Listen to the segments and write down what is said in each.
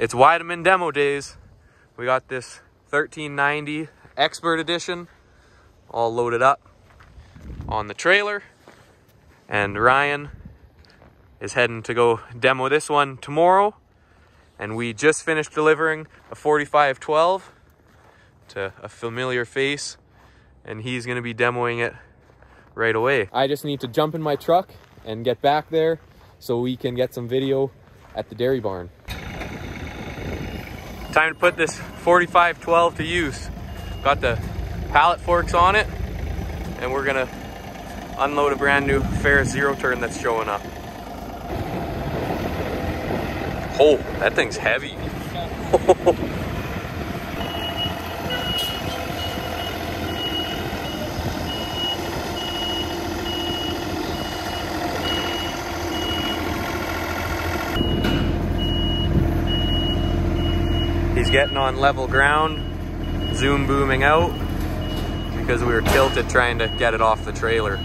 It's Weidemann Demo Days. We got this 1390 Expert Edition all loaded up on the trailer, and Ryan is heading to go demo this one tomorrow. And we just finished delivering a 4512 to a familiar face, and he's going to be demoing it right away. I just need to jump in my truck and get back there so we can get some video at the dairy barn. Time to put this 4512 to use. Got the pallet forks on it, and we're gonna unload a brand new Ferris zero turn that's showing up. Oh, that thing's heavy. He's getting on level ground, zoom booming out, because we were tilted trying to get it off the trailer.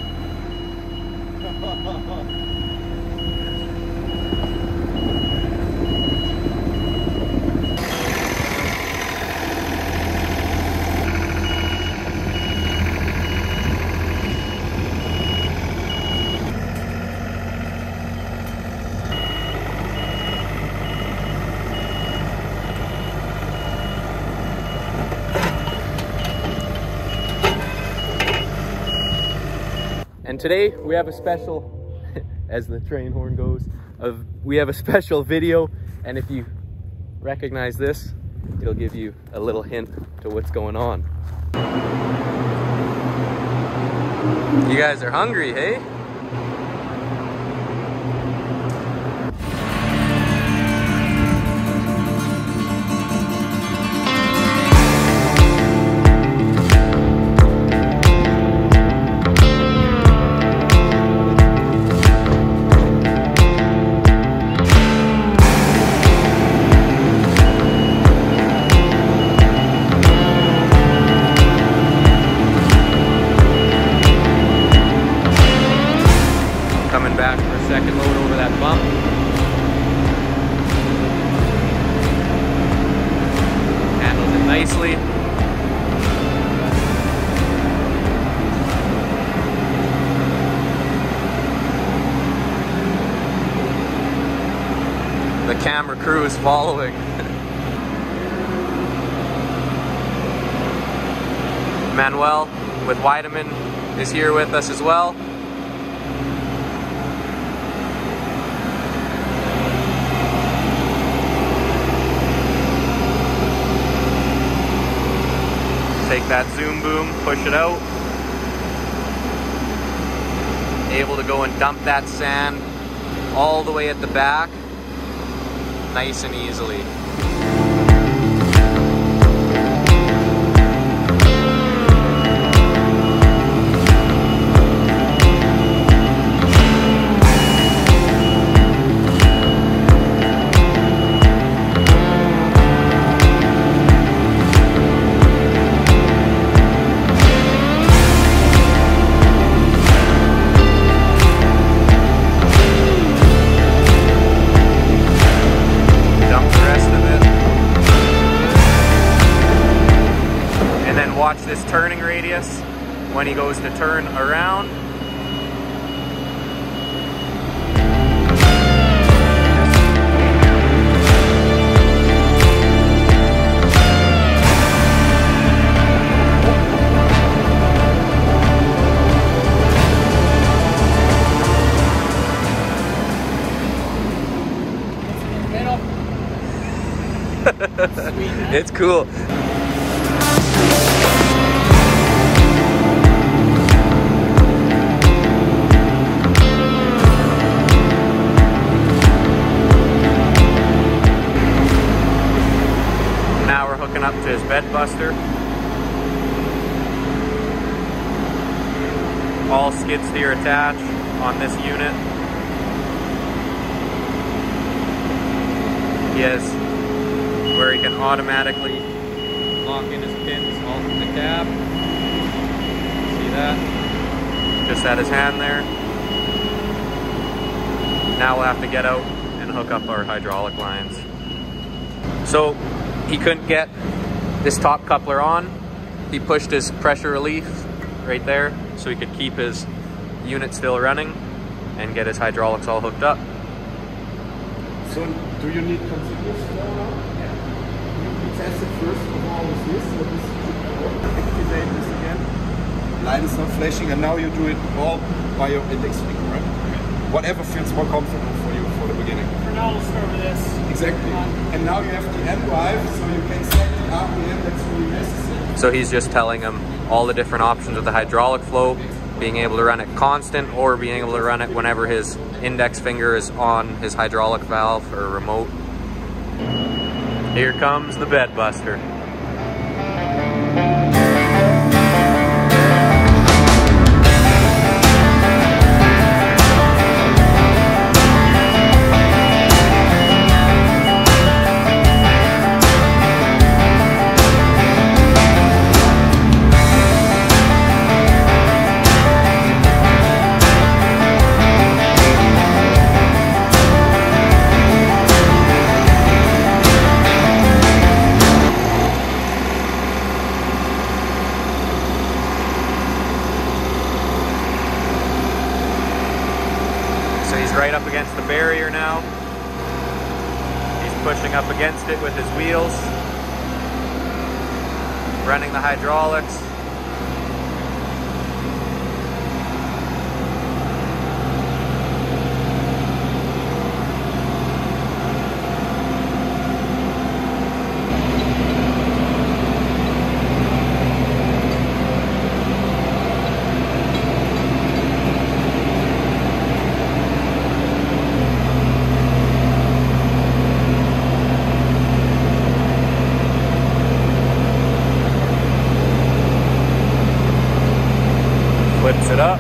And today we have a special, as the train horn goes, we have a special video, and if you recognize this, it'll give you a little hint to what's going on. You guys are hungry, hey? Coming back for a second load over that bump. Handles it nicely. The camera crew is following. Manuel with Weidemann is here with us as well. Take that zoom boom, push it out. Able to go and dump that sand all the way at the back, nice and easily. Watch this turning radius when he goes to turn around. It's cool. Up to his bed buster. All skid steer attached on this unit. He has where he can automatically lock in his pins all from the cab. See that? Just had his hand there. Now we'll have to get out and hook up our hydraulic lines. So he couldn't get this top coupler on. He pushed his pressure relief right there so he could keep his unit still running and get his hydraulics all hooked up. So do you need continuous flow now? Yeah. You test it first of all with this, so this should activate this again. Line is not flashing, and now you do it all by your index finger, right? Okay. Whatever feels more comfortable for you for the beginning. For now, we'll start with this. Exactly. And now you have the end drive, so you can set the RPM that's really necessary. So he's just telling him all the different options of the hydraulic flow, being able to run it constant or being able to run it whenever his index finger is on his hydraulic valve or remote. Here comes the bed buster. Right up against the barrier now. He's pushing up against it with his wheels, running the hydraulics. Flips it up.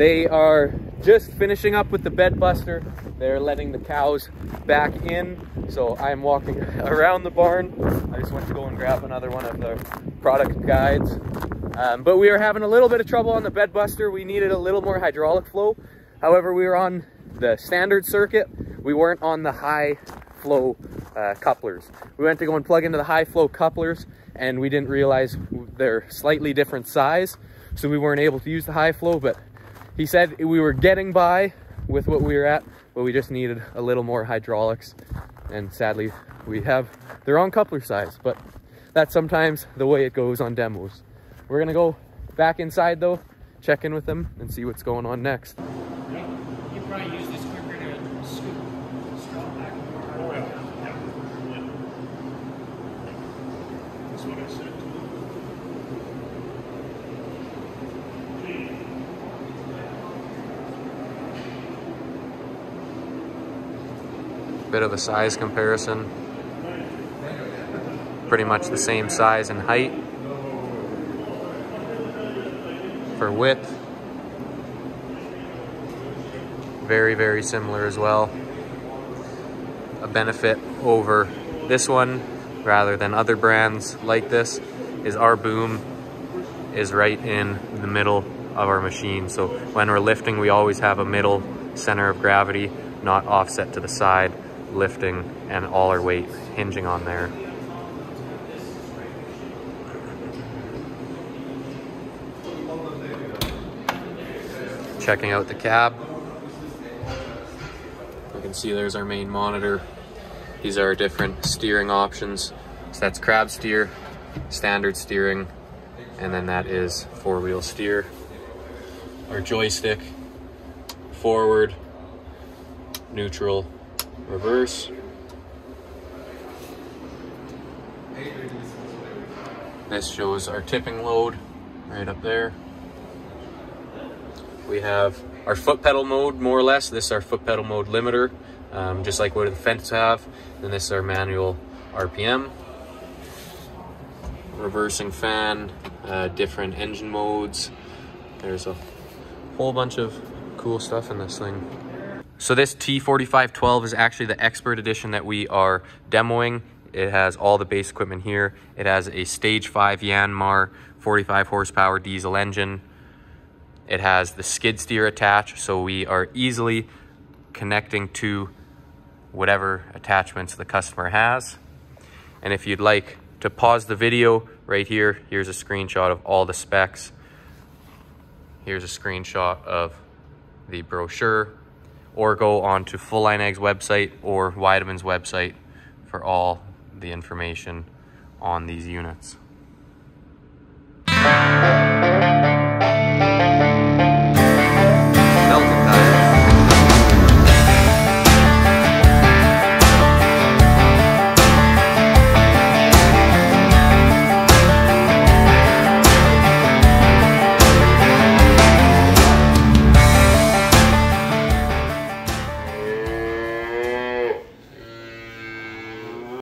They are just finishing up with the bed buster. They're letting the cows back in. So I'm walking around the barn. I just went to go and grab another one of the product guides. But we were having a little bit of trouble on the bed buster. We needed a little more hydraulic flow. However, we were on the standard circuit. We weren't on the high flow couplers. We went to go and plug into the high flow couplers and we didn't realize they're slightly different size. So we weren't able to use the high flow, but he said we were getting by with what we were at, but we just needed a little more hydraulics. And sadly, we have the wrong coupler size, but that's sometimes the way it goes on demos. We're gonna go back inside though, check in with them and see what's going on next. Yeah. You probably use this quicker to scoop straw back. Oh yeah. Yeah. That's what I said. Bit of a size comparison. Pretty much the same size and height. For width, very, very similar as well. A benefit over this one, rather than other brands like this, is our boom is right in the middle of our machine. So when we're lifting, we always have a middle center of gravity, not offset to the side, lifting and all our weight hinging on there. Checking out the cab. You can see there's our main monitor. These are our different steering options. So that's crab steer, standard steering, and then that is four-wheel steer. Our joystick, forward, neutral, reverse. This shows our tipping load right up there. We have our foot pedal mode, more or less. This is our foot pedal mode limiter, just like what the Fendt have. And this is our manual RPM. Reversing fan, different engine modes. There's a whole bunch of cool stuff in this thing. So this T4512 is actually the Expert Edition that we are demoing. It has all the base equipment here. It has a stage 5 Yanmar 45 horsepower diesel engine. It has the skid steer attached, so we are easily connecting to whatever attachments the customer has. And if you'd like to pause the video right here, here's a screenshot of all the specs. Here's a screenshot of the brochure, or go on to Full Line Ag's website or Weidemann's website for all the information on these units.